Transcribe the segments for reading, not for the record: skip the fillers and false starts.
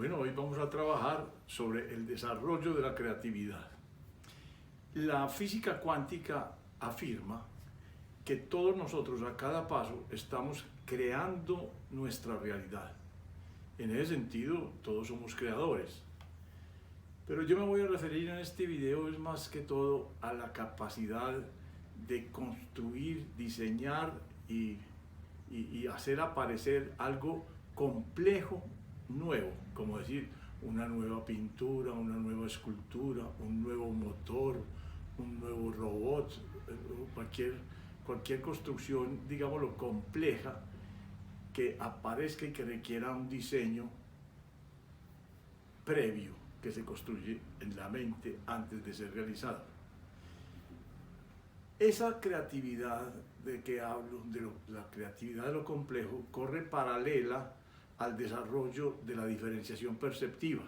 Bueno, hoy vamos a trabajar sobre el desarrollo de la creatividad. La física cuántica afirma que todos nosotros a cada paso estamos creando nuestra realidad. En ese sentido, todos somos creadores. Pero yo me voy a referir en este video es más que todo a la capacidad de construir, diseñar y hacer aparecer algo complejo, nuevo, como decir una nueva pintura, una nueva escultura, un nuevo motor, un nuevo robot, cualquier construcción, digámoslo, compleja que aparezca y que requiera un diseño previo que se construye en la mente antes de ser realizado. Esa creatividad de que hablo, la creatividad de lo complejo, corre paralela al desarrollo de la diferenciación perceptiva.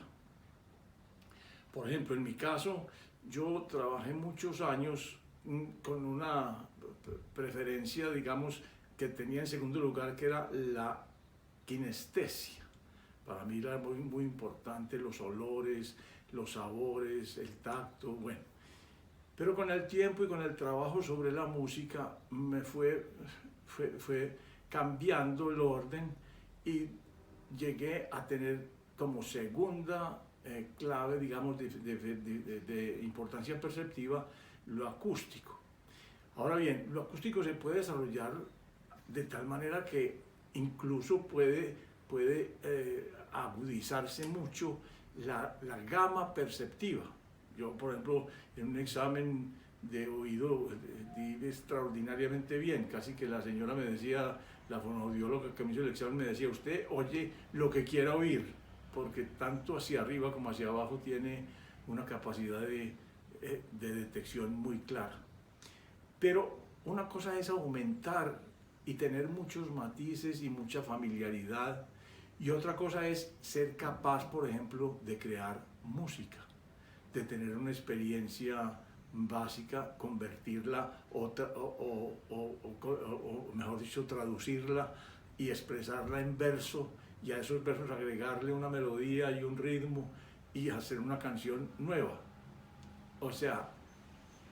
Por ejemplo, en mi caso, yo trabajé muchos años con una preferencia, digamos, que tenía en segundo lugar, que era la kinestesia. Para mí era muy, muy importante los olores, los sabores, el tacto, bueno. Pero con el tiempo y con el trabajo sobre la música me fue cambiando el orden y llegué a tener como segunda clave, digamos, de importancia perceptiva, lo acústico. Ahora bien, lo acústico se puede desarrollar de tal manera que incluso puede agudizarse mucho la gama perceptiva. Yo, por ejemplo, en un examen de oído di extraordinariamente bien, casi que la señora me decía, la fonoaudióloga que me hizo el examen me decía, usted oye lo que quiera oír, porque tanto hacia arriba como hacia abajo tiene una capacidad de detección muy clara. Pero una cosa es aumentar y tener muchos matices y mucha familiaridad, y otra cosa es ser capaz, por ejemplo, de crear música, de tener una experiencia básica, convertirla o mejor dicho, traducirla y expresarla en verso, y a esos versos agregarle una melodía y un ritmo y hacer una canción nueva. O sea,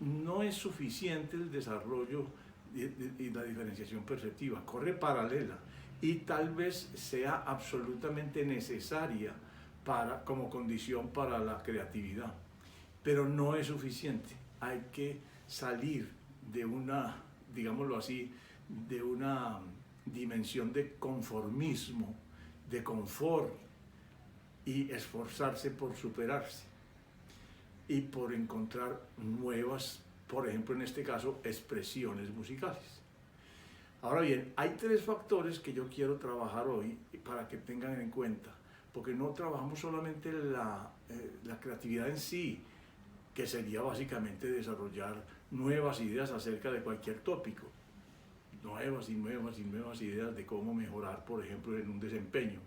no es suficiente el desarrollo y la diferenciación perceptiva, corre paralela y tal vez sea absolutamente necesaria como condición para la creatividad, pero no es suficiente. Hay que salir de una, digámoslo así, de una dimensión de conformismo, de confort, y esforzarse por superarse y por encontrar nuevas, por ejemplo en este caso, expresiones musicales. Ahora bien, hay tres factores que yo quiero trabajar hoy para que tengan en cuenta, porque no trabajamos solamente la creatividad en sí, que sería básicamente desarrollar nuevas ideas acerca de cualquier tópico, nuevas y nuevas y nuevas ideas de cómo mejorar, por ejemplo, en un desempeño,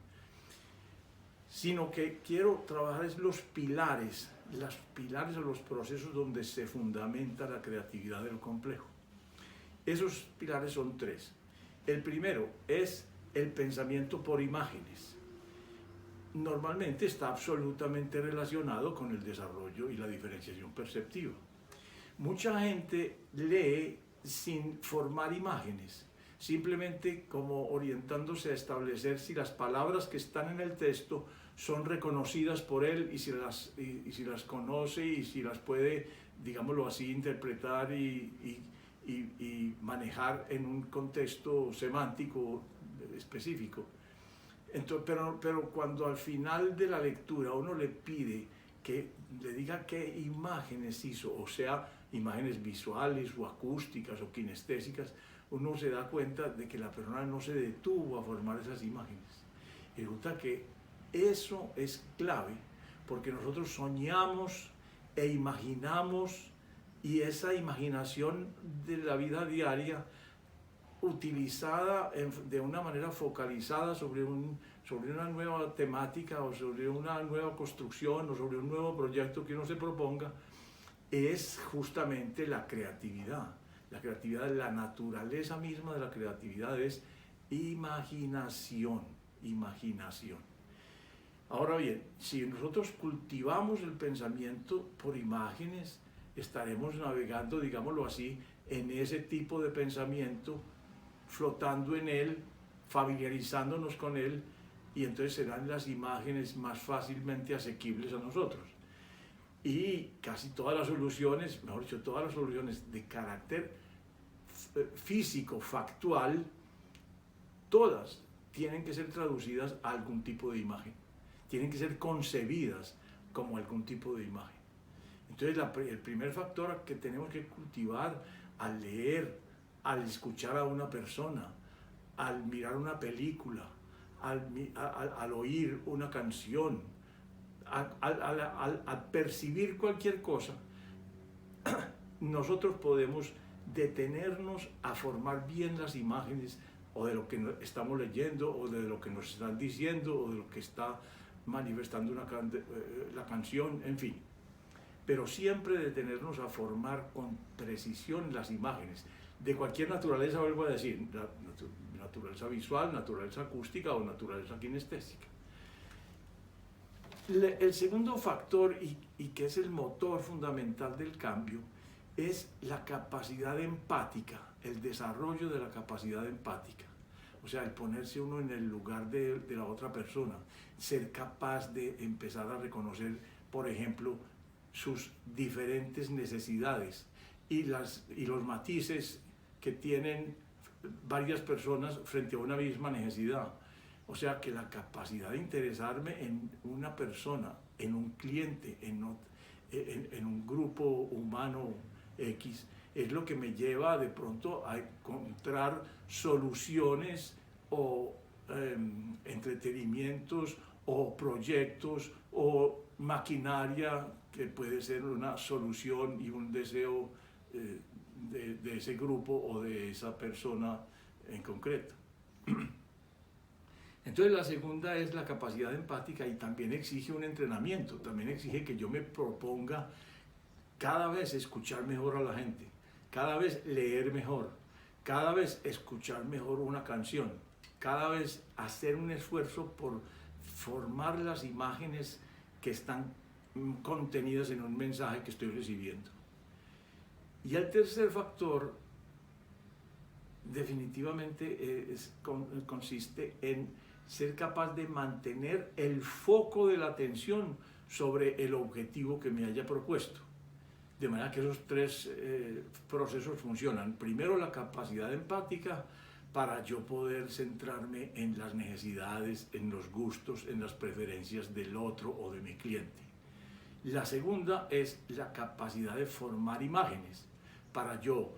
sino que quiero trabajar es los pilares o los procesos donde se fundamenta la creatividad de lo complejo. Esos pilares son tres. El primero es el pensamiento por imágenes. Normalmente está absolutamente relacionado con el desarrollo y la diferenciación perceptiva. Mucha gente lee sin formar imágenes, simplemente como orientándose a establecer si las palabras que están en el texto son reconocidas por él y si las conoce y si las puede, digámoslo así, interpretar y manejar en un contexto semántico específico. Entonces, pero cuando al final de la lectura uno le pide que le diga qué imágenes hizo, o sea, imágenes visuales o acústicas o kinestésicas, uno se da cuenta de que la persona no se detuvo a formar esas imágenes. Y resulta que eso es clave, porque nosotros soñamos e imaginamos, y esa imaginación de la vida diaria utilizada de una manera focalizada sobre una nueva temática o sobre una nueva construcción o sobre un nuevo proyecto que uno se proponga, es justamente la creatividad. La creatividad, la naturaleza misma de la creatividad es imaginación, imaginación. Ahora bien, si nosotros cultivamos el pensamiento por imágenes, estaremos navegando, digámoslo así, en ese tipo de pensamiento, flotando en él, familiarizándonos con él, y entonces serán las imágenes más fácilmente asequibles a nosotros. Y casi todas las soluciones, mejor dicho, todas las soluciones de carácter físico, factual, todas tienen que ser traducidas a algún tipo de imagen, tienen que ser concebidas como algún tipo de imagen. Entonces el primer factor que tenemos que cultivar al leer, al escuchar a una persona, al mirar una película, al oír una canción, al percibir cualquier cosa, nosotros podemos detenernos a formar bien las imágenes o de lo que estamos leyendo o de lo que nos están diciendo o de lo que está manifestando la canción, en fin. Pero siempre detenernos a formar con precisión las imágenes, de cualquier naturaleza, vuelvo a decir, naturaleza visual, naturaleza acústica o naturaleza kinestésica. El segundo factor, y que es el motor fundamental del cambio, es la capacidad empática, el desarrollo de la capacidad empática. O sea, el ponerse uno en el lugar de la otra persona, ser capaz de empezar a reconocer, por ejemplo, sus diferentes necesidades y los matices que tienen varias personas frente a una misma necesidad. O sea, que la capacidad de interesarme en una persona, en un cliente, en un grupo humano X, es lo que me lleva de pronto a encontrar soluciones o entretenimientos o proyectos o maquinaria que puede ser una solución y un deseo de ese grupo o de esa persona en concreto. Entonces la segunda es la capacidad empática y también exige un entrenamiento, también exige que yo me proponga cada vez escuchar mejor a la gente, cada vez leer mejor, cada vez escuchar mejor una canción, cada vez hacer un esfuerzo por formar las imágenes que están contenidas en un mensaje que estoy recibiendo. Y el tercer factor definitivamente consiste en ser capaz de mantener el foco de la atención sobre el objetivo que me haya propuesto. De manera que esos tres procesos funcionan. Primero, la capacidad empática para yo poder centrarme en las necesidades, en los gustos, en las preferencias del otro o de mi cliente. La segunda es la capacidad de formar imágenes para yo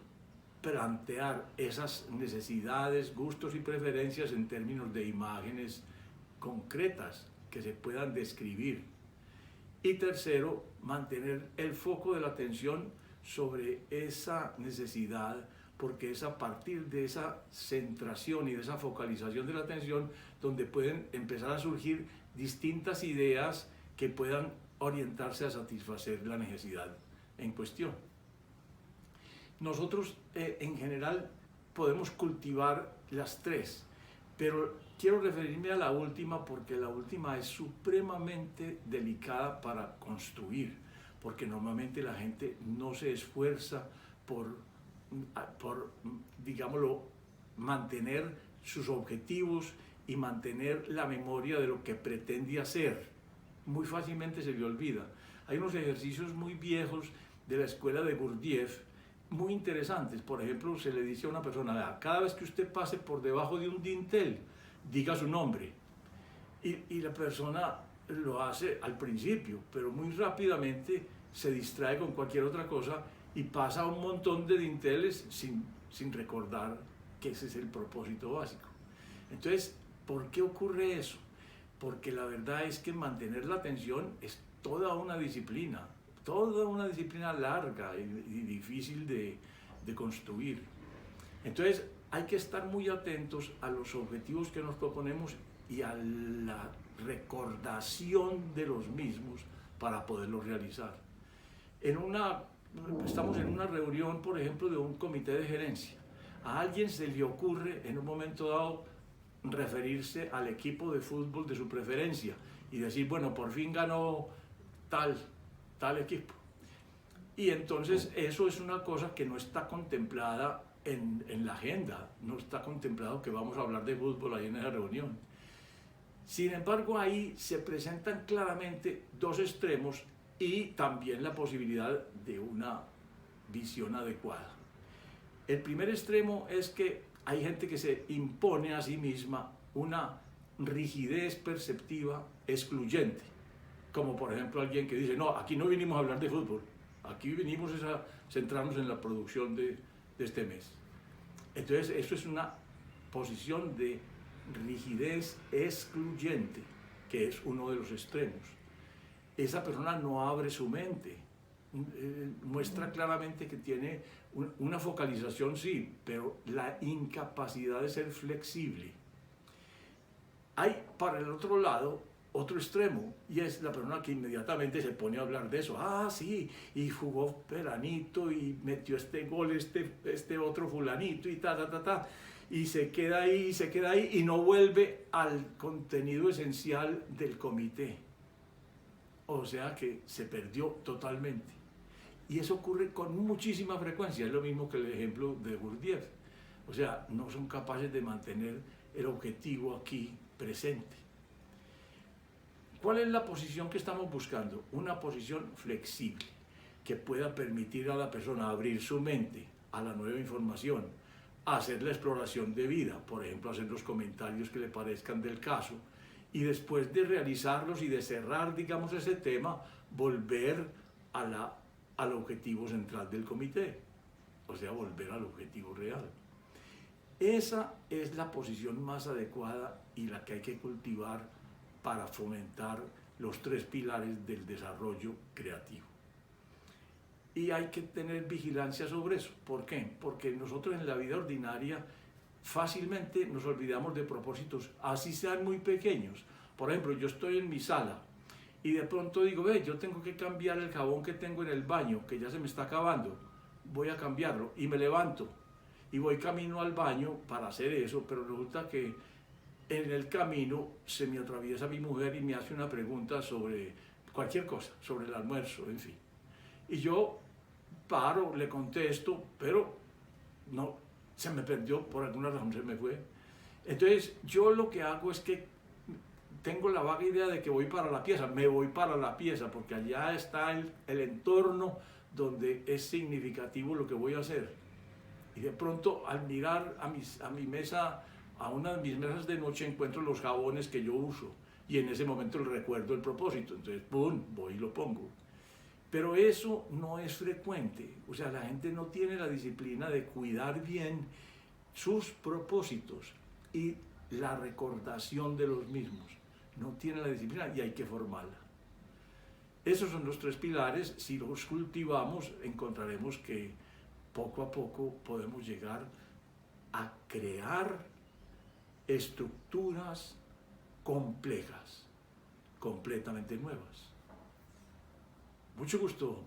plantear esas necesidades, gustos y preferencias en términos de imágenes concretas que se puedan describir. Y tercero, mantener el foco de la atención sobre esa necesidad, porque es a partir de esa centración y de esa focalización de la atención donde pueden empezar a surgir distintas ideas que puedan orientarse a satisfacer la necesidad en cuestión. Nosotros en general podemos cultivar las tres, pero quiero referirme a la última porque la última es supremamente delicada para construir, porque normalmente la gente no se esfuerza por digámoslo, mantener sus objetivos y mantener la memoria de lo que pretende hacer. Muy fácilmente se le olvida. Hay unos ejercicios muy viejos de la escuela de Gurdjieff, muy interesantes. Por ejemplo, se le dice a una persona, cada vez que usted pase por debajo de un dintel, diga su nombre. Y la persona lo hace al principio, pero muy rápidamente se distrae con cualquier otra cosa y pasa un montón de dinteles sin recordar que ese es el propósito básico. Entonces, ¿por qué ocurre eso? Porque la verdad es que mantener la atención es toda una disciplina larga y difícil de construir. Entonces, hay que estar muy atentos a los objetivos que nos proponemos y a la recordación de los mismos para poderlos realizar. Estamos en una reunión, por ejemplo, de un comité de gerencia. A alguien se le ocurre en un momento dado referirse al equipo de fútbol de su preferencia y decir, bueno, por fin ganó tal equipo. Y entonces eso es una cosa que no está contemplada en la agenda, no está contemplado que vamos a hablar de fútbol ahí en esa reunión. Sin embargo, ahí se presentan claramente dos extremos y también la posibilidad de una visión adecuada. El primer extremo es que hay gente que se impone a sí misma una rigidez perceptiva excluyente, como por ejemplo alguien que dice, no, aquí no vinimos a hablar de fútbol, aquí vinimos a centrarnos en la producción de este mes. Entonces, eso es una posición de rigidez excluyente, que es uno de los extremos. Esa persona no abre su mente, muestra claramente que tiene una focalización, sí, pero la incapacidad de ser flexible. Hay, para el otro lado, otro extremo, y es la persona que inmediatamente se pone a hablar de eso. Ah, sí, y jugó Peranito, y metió este gol, este otro fulanito, y y se queda ahí, y no vuelve al contenido esencial del comité. O sea que se perdió totalmente. Y eso ocurre con muchísima frecuencia, es lo mismo que el ejemplo de Gurdjieff. O sea, no son capaces de mantener el objetivo aquí presente. ¿Cuál es la posición que estamos buscando? Una posición flexible, que pueda permitir a la persona abrir su mente a la nueva información, hacer la exploración de vida, por ejemplo, hacer los comentarios que le parezcan del caso, y después de realizarlos y de cerrar, digamos, ese tema, volver al objetivo central del comité, o sea, volver al objetivo real. Esa es la posición más adecuada y la que hay que cultivar para fomentar los tres pilares del desarrollo creativo. Y hay que tener vigilancia sobre eso. ¿Por qué? Porque nosotros en la vida ordinaria fácilmente nos olvidamos de propósitos, así sean muy pequeños. Por ejemplo, yo estoy en mi sala y de pronto digo, ve, yo tengo que cambiar el jabón que tengo en el baño, que ya se me está acabando, voy a cambiarlo, y me levanto y voy camino al baño para hacer eso, pero resulta que en el camino se me atraviesa mi mujer y me hace una pregunta sobre cualquier cosa, sobre el almuerzo, en fin. Y yo paro, le contesto, pero no, se me perdió, por alguna razón se me fue. Entonces yo lo que hago es que tengo la vaga idea de que voy para la pieza, me voy para la pieza, porque allá está el entorno donde es significativo lo que voy a hacer. Y de pronto al mirar a mi mesa, a una de mis mesas de noche, encuentro los jabones que yo uso, y en ese momento recuerdo el propósito, entonces ¡pum!, voy y lo pongo. Pero eso no es frecuente, o sea, la gente no tiene la disciplina de cuidar bien sus propósitos y la recordación de los mismos. No tiene la disciplina y hay que formarla. Esos son los tres pilares. Si los cultivamos, encontraremos que poco a poco podemos llegar a crear estructuras complejas, completamente nuevas. Mucho gusto.